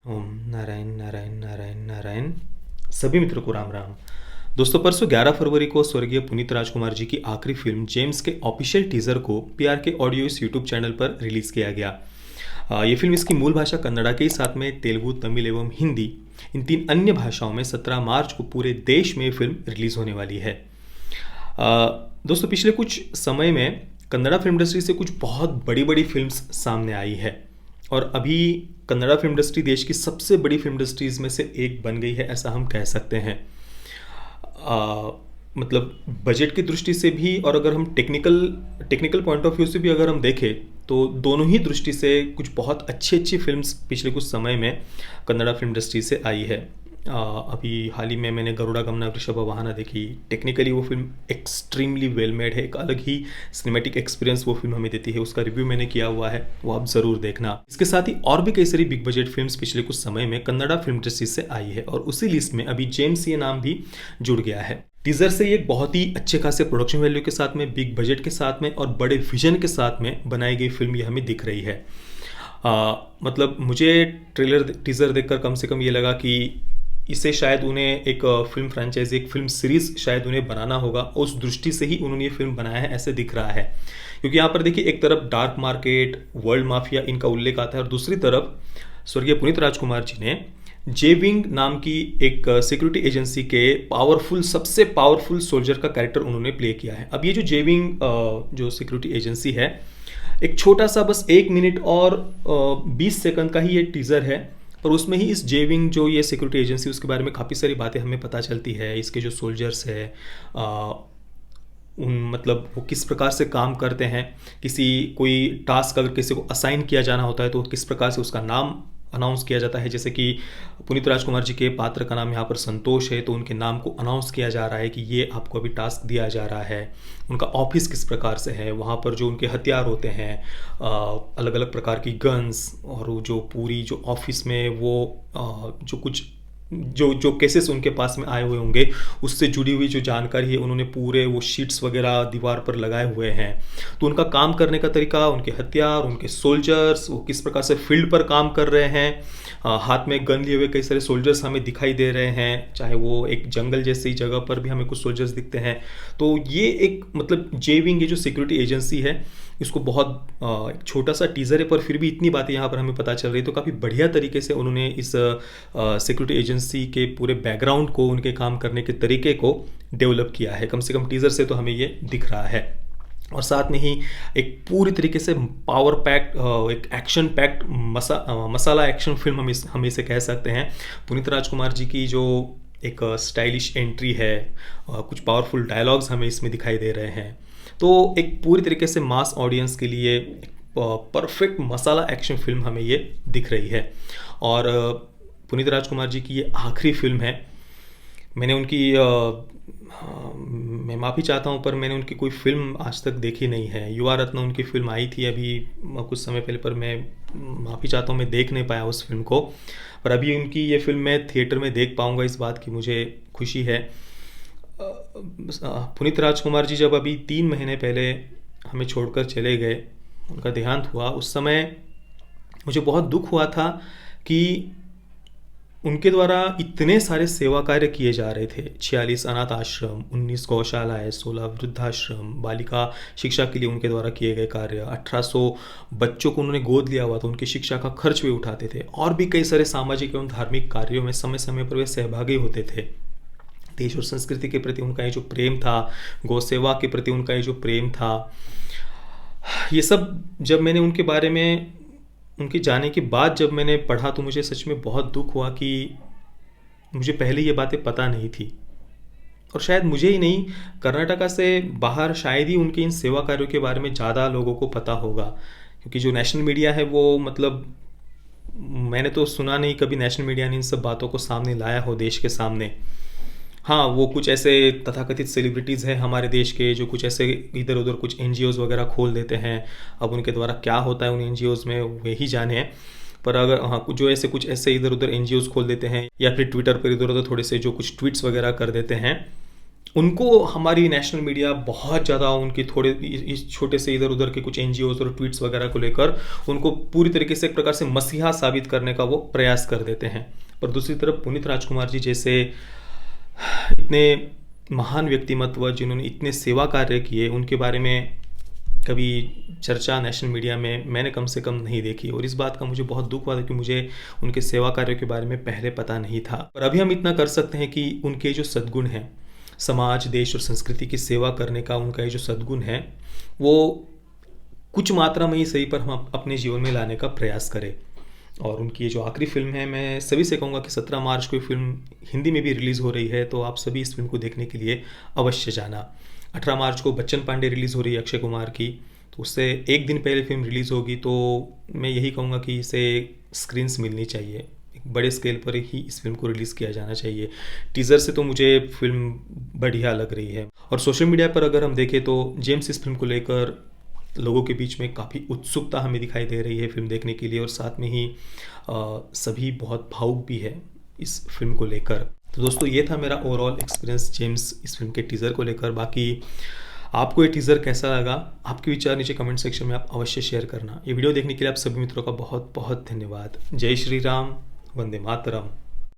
ओम नारायण नारायण नारायण नारायण। सभी मित्रों को राम राम। दोस्तों, परसों 11 फरवरी को स्वर्गीय पुनीत राजकुमार जी की आखिरी फिल्म जेम्स के ऑफिशियल टीजर को पीआर के ऑडियो इस यूट्यूब चैनल पर रिलीज किया गया। ये फिल्म इसकी मूल भाषा कन्नड़ा के ही साथ में तेलुगु, तमिल एवं हिंदी इन 3 अन्य भाषाओं में 17 मार्च को पूरे देश में ये फिल्म रिलीज होने वाली है। दोस्तों, पिछले कुछ समय में कन्नड़ा फिल्म इंडस्ट्री से कुछ बहुत बड़ी बड़ी फिल्म्स सामने आई है और अभी कन्नड़ा फिल्म इंडस्ट्री देश की सबसे बड़ी फिल्म इंडस्ट्रीज में से एक बन गई है, ऐसा हम कह सकते हैं। मतलब बजट की दृष्टि से भी और अगर हम टेक्निकल पॉइंट ऑफ व्यू से भी अगर हम देखें तो दोनों ही दृष्टि से कुछ बहुत अच्छी अच्छी फिल्म्स पिछले कुछ समय में कन्नड़ा फिल्म इंडस्ट्री से आई है। अभी हाल ही में मैंने गरुड़ा गमना वृषभ वाहना देखी। टेक्निकली वो फिल्म एक्सट्रीमली वेल मेड है, एक अलग ही सिनेमैटिक एक्सपीरियंस वो फिल्म हमें देती है। उसका रिव्यू मैंने किया हुआ है, वो आप ज़रूर देखना। इसके साथ ही और भी कई सारी बिग बजट फिल्म्स पिछले कुछ समय में कन्नड़ा फिल्म इंडस्ट्री से आई है और उसी लिस्ट में अभी जेम्स ये नाम भी जुड़ गया है। टीजर से ये एक बहुत ही अच्छे खासे प्रोडक्शन वैल्यू के साथ में, बिग बजट के साथ में और बड़े विजन के साथ में बनाई गई फिल्म ये हमें दिख रही है। मतलब मुझे टीजर देखकर कम से कम ये लगा कि इसे शायद उन्हें एक फिल्म फ्रेंचाइजी, एक फिल्म सीरीज शायद उन्हें बनाना होगा। उस दृष्टि से ही उन्होंने ये फिल्म बनाया है, ऐसे दिख रहा है। क्योंकि यहाँ पर देखिए, एक तरफ डार्क मार्केट, वर्ल्ड माफिया इनका उल्लेख आता है और दूसरी तरफ स्वर्गीय पुनीत राजकुमार जी ने जे विंग नाम की एक सिक्योरिटी एजेंसी के सबसे पावरफुल सोल्जर का कैरेक्टर उन्होंने प्ले किया है। अब ये जो जे विंग जो सिक्योरिटी एजेंसी है, एक छोटा सा बस 1 मिनट और 20 सेकंड का ही ये टीजर है, पर उसमें ही इस जे विंग जो ये सिक्योरिटी एजेंसी, उसके बारे में काफ़ी सारी बातें हमें पता चलती है। इसके जो सोल्जर्स है उन मतलब वो किस प्रकार से काम करते हैं, कोई टास्क अगर किसी को असाइन किया जाना होता है तो किस प्रकार से उसका नाम अनाउंस किया जाता है। जैसे कि पुनीत राजकुमार जी के पात्र का नाम यहाँ पर संतोष है, तो उनके नाम को अनाउंस किया जा रहा है कि ये आपको अभी टास्क दिया जा रहा है। उनका ऑफिस किस प्रकार से है, वहाँ पर जो उनके हथियार होते हैं, अलग अलग प्रकार की गन्स, और वो जो पूरी जो ऑफिस में वो जो कुछ जो जो केसेस उनके पास में आए हुए होंगे उससे जुड़ी हुई जो जानकारी है, उन्होंने पूरे वो शीट्स वगैरह दीवार पर लगाए हुए हैं। तो उनका काम करने का तरीका, उनके हथियार, उनके सोल्जर्स, वो किस प्रकार से फील्ड पर काम कर रहे हैं। हाथ में गन लिए हुए कई सारे सोल्जर्स हमें दिखाई दे रहे हैं, चाहे वो एक जंगल जैसी जगह पर भी हमें कुछ सोल्जर्स दिखते हैं। तो ये एक मतलब जे विंग, ये जो सिक्योरिटी एजेंसी है, इसको बहुत एक छोटा सा टीज़र है पर फिर भी इतनी बातें यहाँ पर हमें पता चल रही है। तो काफ़ी बढ़िया तरीके से उन्होंने इस सिक्योरिटी एजेंसी के पूरे बैकग्राउंड को, उनके काम करने के तरीके को डेवलप किया है। कम से कम टीज़र से तो हमें ये दिख रहा है। और साथ में ही एक पूरी तरीके से पावर पैक्ड, एक एक्शन पैक्ड मसाला एक्शन फिल्म हम इसे कह सकते हैं। पुनीत राजकुमार जी की जो एक स्टाइलिश एंट्री है, कुछ पावरफुल डायलॉग्स हमें इसमें दिखाई दे रहे हैं। तो एक पूरी तरीके से मास ऑडियंस के लिए परफेक्ट मसाला एक्शन फिल्म हमें ये दिख रही है। और पुनीत राजकुमार जी की ये आखिरी फिल्म है। मैंने उनकी मैं माफ़ी चाहता हूँ पर मैंने उनकी कोई फिल्म आज तक देखी नहीं है। युवा रत्न उनकी फिल्म आई थी अभी कुछ समय पहले, पर मैं माफ़ी चाहता हूँ मैं देख नहीं पाया उस फिल्म को। पर अभी उनकी ये फिल्म मैं थिएटर में देख पाऊँगा, इस बात की मुझे खुशी है। पुनीत राजकुमार जी जब अभी 3 महीने पहले हमें छोड़कर चले गए, उनका देहांत हुआ, उस समय मुझे बहुत दुख हुआ था कि उनके द्वारा इतने सारे सेवा कार्य किए जा रहे थे। 46 अनाथ आश्रम, 19 गौशालाएँ, 16 वृद्धाश्रम, बालिका शिक्षा के लिए उनके द्वारा किए गए कार्य, 1800 बच्चों को उन्होंने गोद लिया हुआ था, उनकी शिक्षा का खर्च भी उठाते थे। और भी कई सारे सामाजिक एवं धार्मिक कार्यों में समय समय पर वे सहभागी होते थे। देश और संस्कृति के प्रति उनका ये जो प्रेम था, गौ सेवा के प्रति उनका ये जो प्रेम था, ये सब जब मैंने उनके बारे में, उनके जाने के बाद जब मैंने पढ़ा तो मुझे सच में बहुत दुख हुआ कि मुझे पहले ये बातें पता नहीं थी। और शायद मुझे ही नहीं, कर्नाटका से बाहर शायद ही उनके इन सेवा कार्यों के बारे में ज़्यादा लोगों को पता होगा। क्योंकि जो नेशनल मीडिया है वो मतलब मैंने तो सुना नहीं कभी नेशनल मीडिया ने इन सब बातों को सामने लाया हो देश के सामने। हाँ, वो कुछ ऐसे तथाकथित सेलिब्रिटीज़ हैं हमारे देश के जो कुछ ऐसे इधर उधर कुछ एनजीओज़ वगैरह खोल देते हैं। अब उनके द्वारा क्या होता है उन एनजीओज़ में वे ही जाने हैं। पर अगर हाँ, कुछ ऐसे इधर उधर एनजीओज़ खोल देते हैं या फिर ट्विटर पर इधर उधर थोड़े से जो कुछ ट्वीट्स वगैरह कर देते हैं, उनको हमारी नेशनल मीडिया बहुत ज़्यादा उनके थोड़े इस छोटे से इधर उधर के कुछ एनजीओज और ट्वीट्स वगैरह को लेकर उनको पूरी तरीके से एक प्रकार से मसीहा साबित करने का वो प्रयास कर देते हैं। पर दूसरी तरफ पुनीत राजकुमार जी जैसे इतने महान व्यक्तिमत्व जिन्होंने इतने सेवा कार्य किए, उनके बारे में कभी चर्चा नेशनल मीडिया में मैंने कम से कम नहीं देखी, और इस बात का मुझे बहुत दुख हुआ था कि मुझे उनके सेवा कार्य के बारे में पहले पता नहीं था। पर अभी हम इतना कर सकते हैं कि उनके जो सद्गुण हैं, समाज, देश और संस्कृति की सेवा करने का उनका ये जो सद्गुण है, वो कुछ मात्रा में ही सही पर हम अपने जीवन में लाने का प्रयास करें। और उनकी ये जो आखिरी फिल्म है, मैं सभी से कहूँगा कि 17 मार्च को ये फिल्म हिंदी में भी रिलीज़ हो रही है, तो आप सभी इस फिल्म को देखने के लिए अवश्य जाना। 18 मार्च को बच्चन पांडे रिलीज़ हो रही है अक्षय कुमार की, तो उससे एक दिन पहले फिल्म रिलीज़ होगी, तो मैं यही कहूँगा कि इसे स्क्रीन्स मिलनी चाहिए, एक बड़े स्केल पर ही इस फिल्म को रिलीज़ किया जाना चाहिए। टीज़र से तो मुझे फिल्म बढ़िया लग रही है। और सोशल मीडिया पर अगर हम देखें तो जेम्स इस फिल्म को लेकर लोगों के बीच में काफ़ी उत्सुकता हमें दिखाई दे रही है फिल्म देखने के लिए, और साथ में ही सभी बहुत भावुक भी है इस फिल्म को लेकर। तो दोस्तों, ये था मेरा ओवरऑल एक्सपीरियंस जेम्स इस फिल्म के टीज़र को लेकर। बाकी आपको ये टीज़र कैसा लगा, आपके विचार नीचे कमेंट सेक्शन में आप अवश्य शेयर करना। ये वीडियो देखने के लिए आप सभी मित्रों का बहुत बहुत धन्यवाद। जय श्री राम, वंदे मातरम।